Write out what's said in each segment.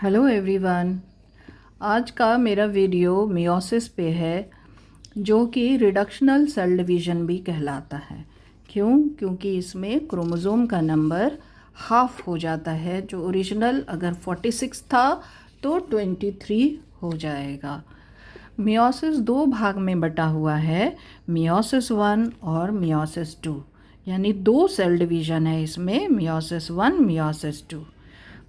Hello everyone. आज का मेरा वीडियो मियोसिस पे है, जो कि रिडक्शनल सेल डिवीज़न भी कहलाता है। क्योंकि इसमें क्रोमोसोम का नंबर हाफ हो जाता है। जो ओरिजिनल अगर 46 था तो 23 हो जाएगा। मियोसिस दो भाग में बटा हुआ है, मियोसिस 1 और मियोसिस 2, यानी दो सेल डिवीज़न है इसमें, meiosis 1 meiosis 2।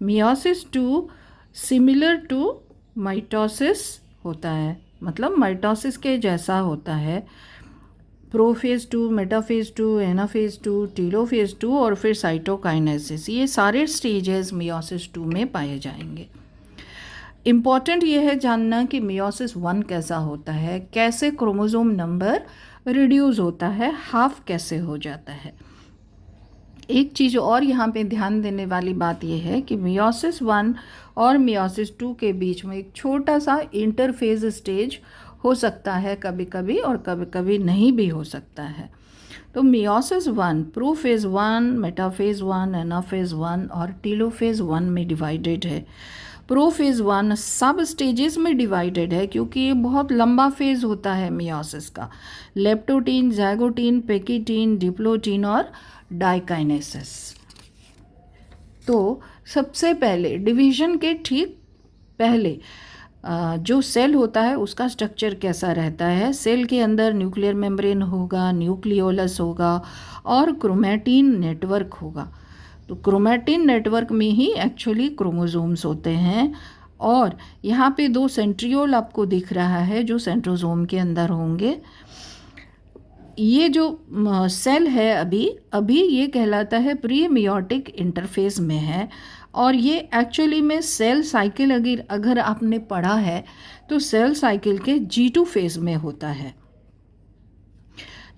Meiosis 2 similar to mitosis होता है, मतलब माइटोसिस के जैसा होता है। प्रोफेज 2, मेटाफेज 2, एनाफेज 2, टीलोफेज 2 और फिर साइटोकाइनेसिस, ये सारे स्टेजेस मियोसिस 2 में पाए जाएंगे। इम्पॉर्टेंट ये है जानना कि मियोसिस 1 कैसा होता है, कैसे क्रोमोसोम नंबर रिड्यूस होता है, हाफ कैसे हो जाता है। एक चीज़ और यहाँ पे ध्यान देने वाली बात यह है कि मियोसिस 1 और मियोसिस 2 के बीच में एक छोटा सा इंटरफेज स्टेज हो सकता है कभी कभी, और कभी कभी नहीं भी हो सकता है। तो मियोसिस 1 प्रोफेज 1, मेटाफेज 1, एनाफेज 1 और टीलोफेज 1 में डिवाइडेड है। प्रोफेज 1 सब स्टेजेस में डिवाइडेड है, क्योंकि ये बहुत लंबा फेज होता है मियोसिस का। लेप्टोटीन, ज़ाइगोटीन, पेकिटीन, डिप्लोटीन और डाइकाइनेसिस। तो सबसे पहले डिवीजन के ठीक पहले जो सेल होता है उसका स्ट्रक्चर कैसा रहता है। सेल के अंदर न्यूक्लियर मेम्ब्रेन होगा, न्यूक्लियोलस होगा और क्रोमैटिन नेटवर्क होगा। तो क्रोमैटिन नेटवर्क में ही एक्चुअली क्रोमोसोम्स होते हैं। और यहाँ पे दो सेंट्रियोल आपको दिख रहा है जो सेंट्रोसोम के अंदर होंगे। ये जो सेल है अभी ये कहलाता है प्री मियोटिक इंटरफेस में है। और ये एक्चुअली में सेल साइकिल अगर आपने पढ़ा है तो सेल साइकिल के G2 फेज में होता है।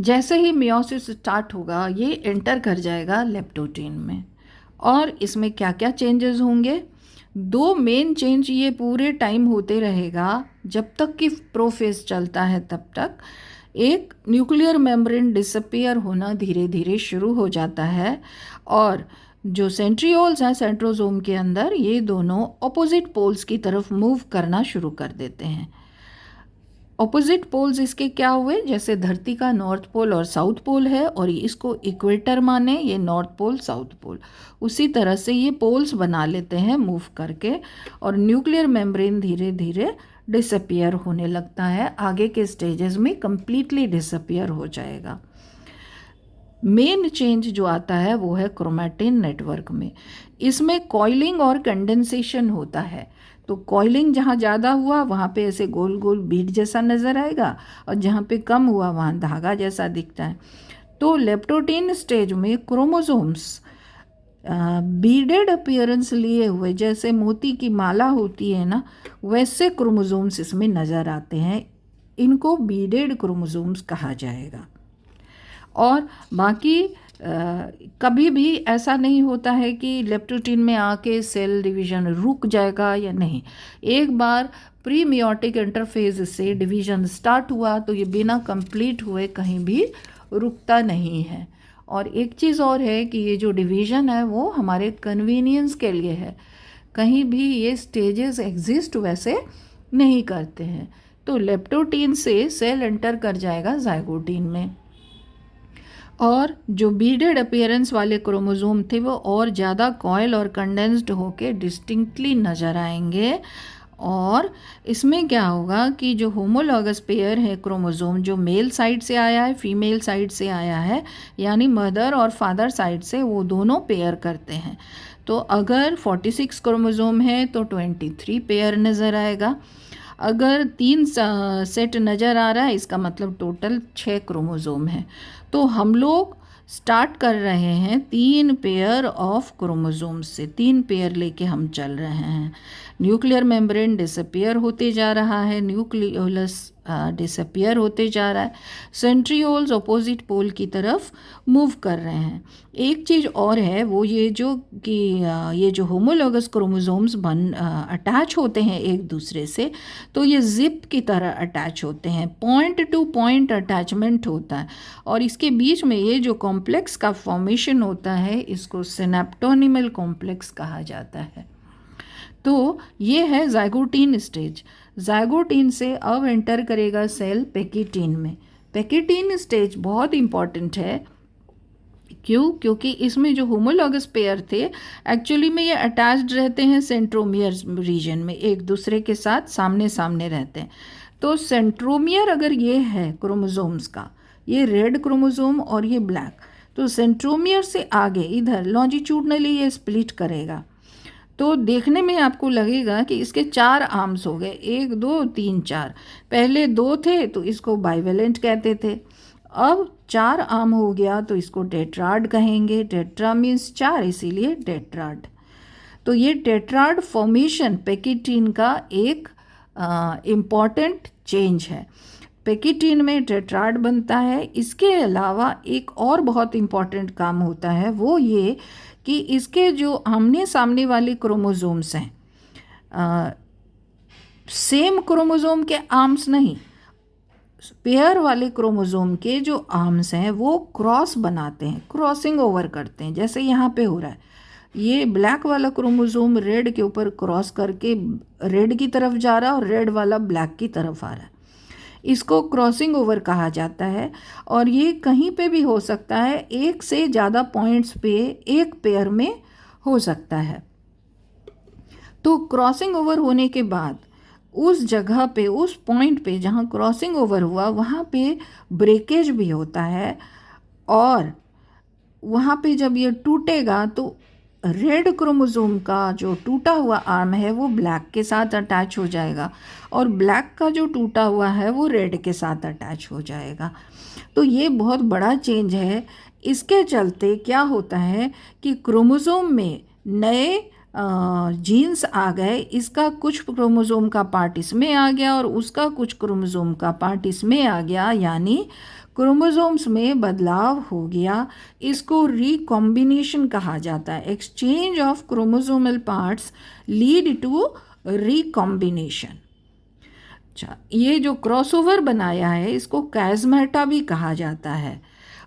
जैसे ही मियोसिस स्टार्ट होगा ये एंटर कर जाएगा लेप्टोटीन में। और इसमें क्या क्या चेंजेस होंगे? दो मेन चेंज ये पूरे टाइम होते रहेगा जब तक कि प्रोफेज चलता है तब तक। एक, न्यूक्लियर मेम्ब्रेन डिसअपियर होना धीरे धीरे शुरू हो जाता है, और जो सेंट्रियोल्स हैं सेंट्रोसोम के अंदर, ये दोनों ऑपोजिट पोल्स की तरफ मूव करना शुरू कर देते हैं। ऑपोजिट पोल्स इसके क्या हुए? जैसे धरती का नॉर्थ पोल और साउथ पोल है और इसको इक्वेटर माने, ये नॉर्थ पोल साउथ पोल, उसी तरह से ये पोल्स बना लेते हैं मूव करके, और न्यूक्लियर मेम्ब्रेन धीरे धीरे डिसअपियर होने लगता है। आगे के स्टेजेस में कंप्लीटली डिसअपियर हो जाएगा। मेन चेंज जो आता है वो है क्रोमैटिन नेटवर्क में। इसमें कॉइलिंग और कंडेंसेशन होता है। तो कॉइलिंग जहाँ ज़्यादा हुआ वहाँ पे ऐसे गोल गोल बीड जैसा नज़र आएगा, और जहाँ पे कम हुआ वहाँ धागा जैसा दिखता है। तो लेप्टोटीन स्टेज में क्रोमोसोम्स बीडेड अपीयरेंस लिए हुए, जैसे मोती की माला होती है ना, वैसे क्रोमोसोम्स इसमें नज़र आते हैं। इनको बीडेड क्रोमोसोम्स कहा जाएगा। और बाकी कभी भी ऐसा नहीं होता है कि लेप्टोटीन में आके सेल डिवीज़न रुक जाएगा या नहीं। एक बार प्री मियोटिक इंटरफेज से डिवीज़न स्टार्ट हुआ तो ये बिना कंप्लीट हुए कहीं भी रुकता नहीं है। और एक चीज़ और है कि ये जो डिवीज़न है वो हमारे कन्वीनियंस के लिए है, कहीं भी ये स्टेजेस एग्जिस्ट वैसे नहीं करते हैं। तो लेप्टोटीन से सेल एंटर कर जाएगा ज़ाइगोटीन में, और जो बीडेड अपीयरेंस वाले क्रोमोसोम थे वो और ज़्यादा कॉयल और कंडेंस्ड होके डिस्टिंक्टली नज़र आएंगे। और इसमें क्या होगा कि जो होमोलॉगस पेयर है क्रोमोसोम, जो मेल साइड से आया है फीमेल साइड से आया है, यानी मदर और फादर साइड से, वो दोनों पेयर करते हैं। तो अगर 46 क्रोमोसोम है तो 23 पेयर नज़र आएगा। अगर 3 सेट नज़र आ रहा है इसका मतलब टोटल 6 क्रोमोसोम है। तो हम लोग स्टार्ट कर रहे हैं 3 पेयर ऑफ क्रोमोसोम्स से, 3 पेयर लेके हम चल रहे हैं। न्यूक्लियर मेम्ब्रेन डिसअपियर होते जा रहा है, न्यूक्लियोलस डिसअपियर होते जा रहा है, सेंट्रियोल्स अपोजिट पोल की तरफ मूव कर रहे हैं। एक चीज़ और है वो ये जो कि ये जो होमोलॉगस क्रोमोसोम्स अटैच होते हैं एक दूसरे से, तो ये जिप की तरह अटैच होते हैं, पॉइंट टू पॉइंट अटैचमेंट होता है। और इसके बीच में ये जो कॉम्प्लेक्स का फॉर्मेशन होता है इसको सिनेप्टोनिमल कॉम्प्लेक्स कहा जाता है। तो ये है ज़ाइगोटीन स्टेज। ज़ाइगोटीन से अब एंटर करेगा सेल पैकिटीन में। पैकिटीन स्टेज बहुत इंपॉर्टेंट है। क्यों? क्योंकि इसमें जो होमोलॉगस पेयर थे एक्चुअली में ये अटैच्ड रहते हैं सेंट्रोमियर रीजन में, एक दूसरे के साथ सामने सामने रहते हैं। तो सेंट्रोमियर अगर ये है क्रोमोसोम्स का, ये रेड क्रोमोसोम और ये ब्लैक, तो सेंट्रोमियर से आगे इधर लॉन्जिट्यूडनली ये स्प्लिट करेगा। तो देखने में आपको लगेगा कि इसके 4 आर्म्स हो गए, 1 2 3 4। पहले 2 थे तो इसको बाइवेलेंट कहते थे, अब 4 आर्म हो गया तो इसको टेट्राड कहेंगे। टेट्रा मीन्स 4, इसीलिए टेट्राड। तो ये टेट्राड फॉर्मेशन पैकिटीन का एक इम्पॉर्टेंट चेंज है। पैकिटीन में टेट्राड बनता है। इसके अलावा एक और बहुत इम्पॉर्टेंट काम होता है, वो ये कि इसके जो आमने सामने वाले क्रोमोसोम्स हैं, सेम क्रोमोसोम के आर्म्स नहीं, पेयर वाले क्रोमोसोम के जो आर्म्स हैं वो क्रॉस बनाते हैं, क्रॉसिंग ओवर करते हैं। जैसे यहाँ पे हो रहा है, ये ब्लैक वाला क्रोमोसोम रेड के ऊपर क्रॉस करके रेड की तरफ जा रहा है और रेड वाला ब्लैक की तरफ आ रहा है। इसको क्रॉसिंग ओवर कहा जाता है और ये कहीं पे भी हो सकता है, एक से ज़्यादा पॉइंट्स पे एक पेयर में हो सकता है। तो क्रॉसिंग ओवर होने के बाद उस जगह पे, उस पॉइंट पे जहाँ क्रॉसिंग ओवर हुआ, वहाँ पे ब्रेकेज भी होता है और वहाँ पे जब ये टूटेगा तो रेड क्रोमोसोम का जो टूटा हुआ आर्म है वो ब्लैक के साथ अटैच हो जाएगा और ब्लैक का जो टूटा हुआ है वो रेड के साथ अटैच हो जाएगा। तो ये बहुत बड़ा चेंज है। इसके चलते क्या होता है कि क्रोमोसोम में नए जीन्स आ गए। इसका कुछ क्रोमोसोम का पार्ट इसमें आ गया और उसका कुछ क्रोमोसोम का पार्ट इसमें आ गया, यानी क्रोमोसोम्स में बदलाव हो गया। इसको रिकॉम्बिनेशन कहा जाता है। Exchange of chromosomal parts lead to recombination. अच्छा, ये जो क्रॉसओवर बनाया है इसको कैज़मेटा भी कहा जाता है।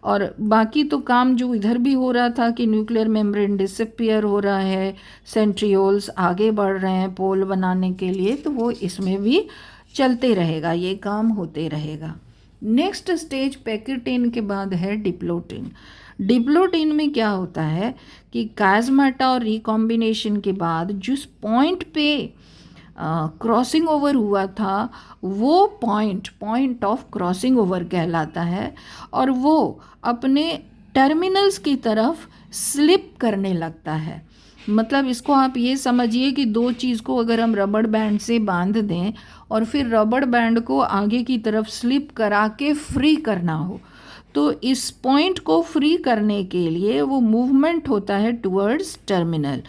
और बाकी तो काम जो इधर भी हो रहा था कि न्यूक्लियर मेम्ब्रेन डिसअपियर हो रहा है, सेंट्रियोल्स आगे बढ़ रहे हैं पोल बनाने के लिए, तो वो इसमें भी चलते रहेगा, ये काम होते रहेगा। नेक्स्ट स्टेज पैकिटीन के बाद है डिप्लोटीन। डिप्लोटीन में क्या होता है कि कैज़मेटा और रिकॉम्बिनेशन के बाद जिस पॉइंट पे क्रॉसिंग ओवर हुआ था वो पॉइंट ऑफ क्रॉसिंग ओवर कहलाता है और वो अपने टर्मिनल्स की तरफ स्लिप करने लगता है। मतलब इसको आप ये समझिए कि दो चीज़ को अगर हम रबड़ बैंड से बांध दें और फिर रबड़ बैंड को आगे की तरफ स्लिप करा के फ्री करना हो, तो इस पॉइंट को फ्री करने के लिए वो मूवमेंट होता है टुवर्ड्स टर्मिनल।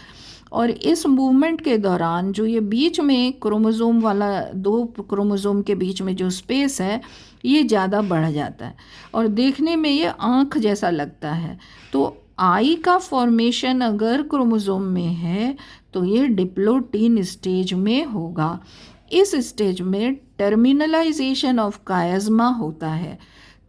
और इस मूवमेंट के दौरान जो ये बीच में क्रोमोसोम वाला, दो क्रोमोसोम के बीच में जो स्पेस है ये ज़्यादा बढ़ जाता है और देखने में ये आँख जैसा लगता है। तो आई का फॉर्मेशन अगर क्रोमोसोम में है तो ये डिप्लोटीन स्टेज में होगा। इस स्टेज में टर्मिनलाइजेशन ऑफ कायज़मा होता है।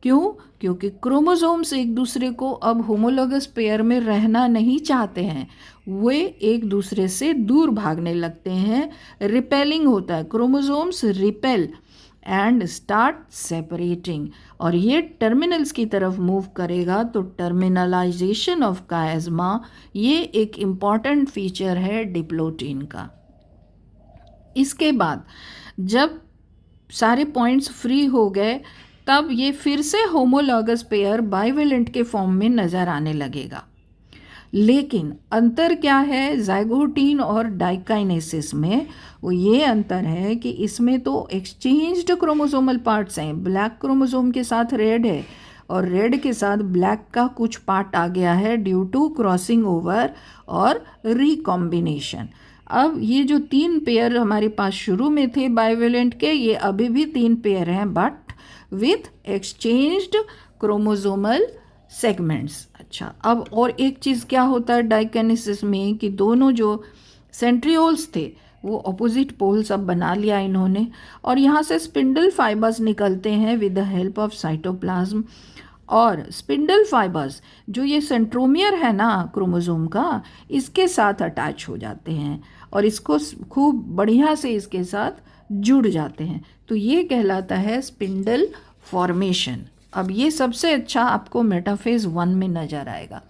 क्यों? क्योंकि क्रोमोसोम्स एक दूसरे को अब होमोलोगस पेयर में रहना नहीं चाहते हैं, वे एक दूसरे से दूर भागने लगते हैं। रिपेलिंग होता है, chromosomes repel and start separating और ये टर्मिनल्स की तरफ मूव करेगा। तो टर्मिनलाइजेशन ऑफ कायज़मा ये एक इम्पॉर्टेंट फीचर है डिप्लोटीन का। इसके बाद जब सारे पॉइंट्स फ्री हो गए तब ये फिर से होमोलॉगस पेयर बाइवेलेंट के फॉर्म में नज़र आने लगेगा। लेकिन अंतर क्या है ज़ाइगोटीन और डाइकाइनेसिस में? वो ये अंतर है कि इसमें तो एक्सचेंज्ड क्रोमोसोमल पार्ट्स हैं। ब्लैक क्रोमोसोम के साथ रेड है और रेड के साथ ब्लैक का कुछ पार्ट आ गया है ड्यू टू क्रॉसिंग ओवर और रिकॉम्बिनेशन। अब ये जो 3 पेयर हमारे पास शुरू में थे बाइवेलेंट के, ये अभी भी 3 पेयर हैं but with exchanged chromosomal segments. अच्छा, अब और एक चीज़ क्या होता है डाइकाइनेसिस में कि दोनों जो सेंट्रियोल्स थे वो अपोजिट पोल्स अब बना लिया इन्होंने और यहाँ से स्पिंडल फाइबर्स निकलते हैं with the help of cytoplasm और स्पिंडल फाइबर्स जो ये सेंट्रोमियर है ना क्रोमोसोम का, इसके साथ अटैच हो जाते हैं और इसको खूब बढ़िया से इसके साथ जुड़ जाते हैं। तो ये कहलाता है स्पिंडल फॉर्मेशन। अब ये सबसे अच्छा आपको मेटाफेज 1 में नज़र आएगा।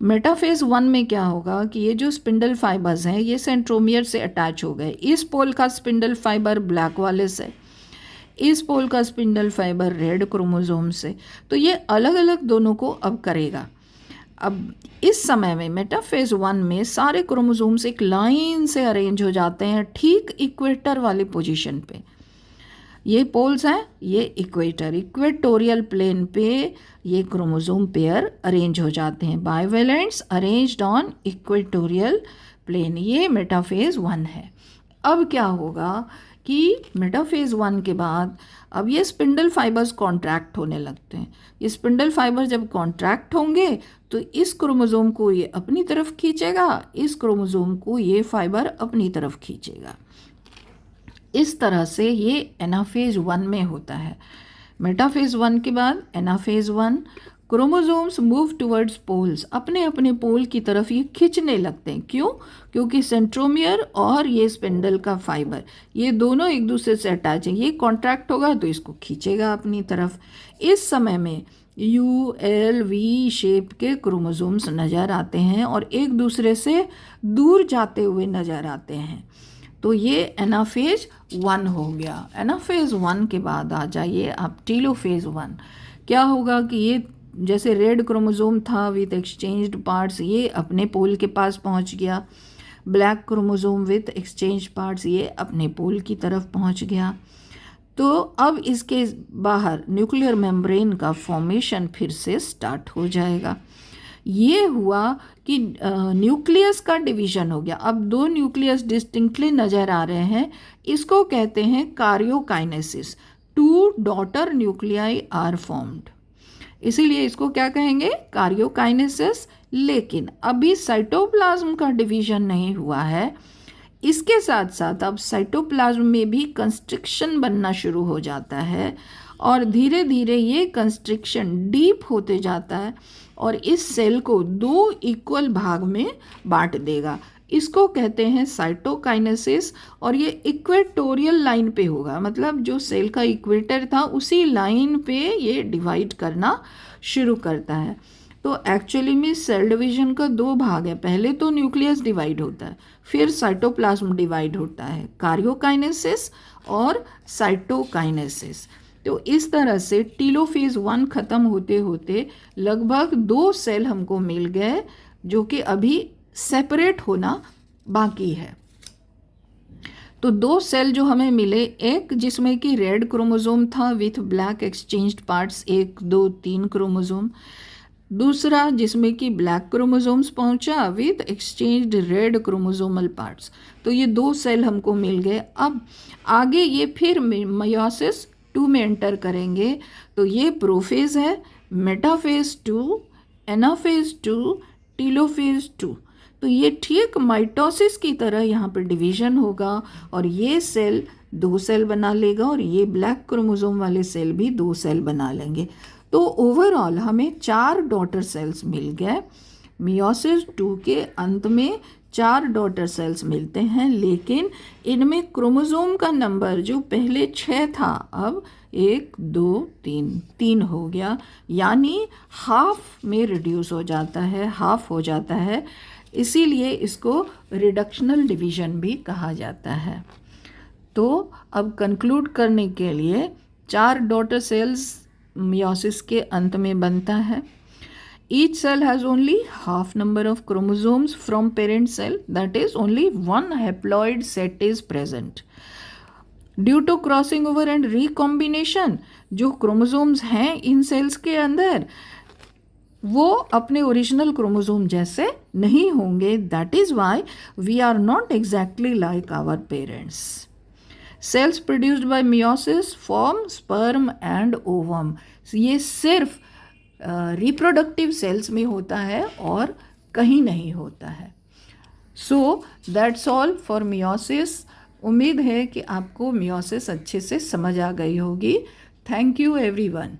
मेटाफेज 1 में क्या होगा कि ये जो स्पिंडल फाइबर्स हैं ये सेंट्रोमियर से अटैच हो गए। इस पोल का स्पिंडल फाइबर ब्लैक वाले से, इस पोल का स्पिंडल फाइबर रेड क्रोमोसोम से। तो ये अलग अलग दोनों को अब करेगा। अब इस समय में मेटाफेज 1 में सारे क्रोमोसोम्स एक लाइन से अरेंज हो जाते हैं ठीक इक्वेटर वाली पोजीशन पे। ये पोल्स हैं, ये इक्वेटोरियल प्लेन पे ये क्रोमोसोम पेयर अरेंज हो जाते हैं। बाइवेलेंट्स अरेंज्ड ऑन इक्वेटोरियल प्लेन, ये मेटाफेज 1 है। अब क्या होगा कि मेटाफेज 1 के बाद अब ये स्पिंडल फाइबर्स कॉन्ट्रैक्ट होने लगते हैं। ये स्पिंडल फाइबर जब कॉन्ट्रैक्ट होंगे तो इस क्रोमोसोम को ये अपनी तरफ खींचेगा, इस क्रोमोसोम को ये फाइबर अपनी तरफ खींचेगा। इस तरह से ये एनाफेज 1 में होता है। मेटाफेज 1 के बाद anaphase 1, chromosomes move towards poles, अपने अपने पोल की तरफ ये खींचने लगते हैं। क्यों? क्योंकि सेंट्रोमियर और ये स्पिंडल का फाइबर ये दोनों एक दूसरे से अटैच हैं। ये कॉन्ट्रैक्ट होगा तो इसको खींचेगा अपनी तरफ। इस समय में ULV शेप के क्रोमोसोम्स नज़र आते हैं और एक दूसरे से दूर जाते हुए नज़र आते हैं। तो ये एनाफेज 1 हो गया। एनाफेज 1 के बाद आ जाइए आप टीलोफेज 1। क्या होगा कि ये जैसे रेड क्रोमोसोम था विथ एक्सचेंज्ड पार्ट्स, ये अपने पोल के पास पहुंच गया। Black chromosome with exchange parts, ये अपने पोल की तरफ पहुंच गया। तो अब इसके बाहर न्यूक्लियर मेम्ब्रेन का फॉर्मेशन फिर से स्टार्ट हो जाएगा। ये हुआ कि न्यूक्लियस का डिवीजन हो गया। अब 2 न्यूक्लियस डिस्टिंक्टली नज़र आ रहे हैं। इसको कहते हैं karyokinesis. 2 daughter nuclei are formed, इसीलिए इसको क्या कहेंगे? कार्योकाइनेसिस। लेकिन अभी साइटोप्लाज्म का डिवीजन नहीं हुआ है। इसके साथ साथ अब साइटोप्लाज्म में भी कंस्ट्रिक्शन बनना शुरू हो जाता है और धीरे धीरे ये कंस्ट्रिक्शन डीप होते जाता है और इस सेल को 2 इक्वल भाग में बांट देगा। इसको कहते हैं साइटोकाइनेसिस और ये इक्वेटोरियल लाइन पे होगा। मतलब जो सेल का इक्वेटर था उसी लाइन पे ये डिवाइड करना शुरू करता है। तो एक्चुअली में सेल डिवीजन का 2 भाग है। पहले तो न्यूक्लियस डिवाइड होता है, फिर साइटोप्लाज्म डिवाइड होता है, कार्योकाइनेसिस और साइटोकाइनेसिस। तो इस तरह से टीलोफेज 1 ख़त्म होते होते लगभग 2 सेल हमको मिल गए जो कि अभी सेपरेट होना बाकी है। तो 2 सेल जो हमें मिले, एक जिसमें कि रेड क्रोमोसोम था with black exchanged parts, 1 2 3 chromosome. दूसरा जिसमें कि ब्लैक क्रोमोसोम्स पहुंचा with exchanged red chromosomal parts. तो ये 2 सेल हमको मिल गए। अब आगे ये फिर मयोसिस 2 में एंटर करेंगे। तो ये प्रोफेज है, मेटाफेज 2, एनाफेज 2, टीलोफेज 2। तो ये ठीक माइटोसिस की तरह यहाँ पर डिवीजन होगा और ये सेल 2 सेल बना लेगा और ये ब्लैक क्रोमोसोम वाले सेल भी 2 सेल बना लेंगे। तो ओवरऑल हमें 4 डॉटर सेल्स मिल गए। मियोसिस 2 के अंत में 4 डॉटर सेल्स मिलते हैं, लेकिन इनमें क्रोमोसोम का नंबर जो पहले 6 था अब 1 2 3 हो गया, यानी हाफ में रिड्यूस हो जाता है, हाफ हो जाता है। इसीलिए इसको रिडक्शनल डिवीजन भी कहा जाता है। तो अब कंक्लूड करने के लिए 4 डॉटर सेल्स मियोसिस के अंत में बनता है। Each cell has only half number of chromosomes from parent cell, that is only 1 haploid set is present. Due to crossing over and recombination, जो क्रोमोसोम्स हैं इन सेल्स के अंदर वो अपने ओरिजिनल क्रोमोसोम जैसे नहीं होंगे। That is why we are not exactly like our parents. Cells produced by meiosis form sperm and ovum. ये सिर्फ रिप्रोडक्टिव सेल्स में होता है और कहीं नहीं होता है। So that's all for meiosis. उम्मीद है कि आपको मियोसिस अच्छे से समझ आ गई होगी। Thank you everyone.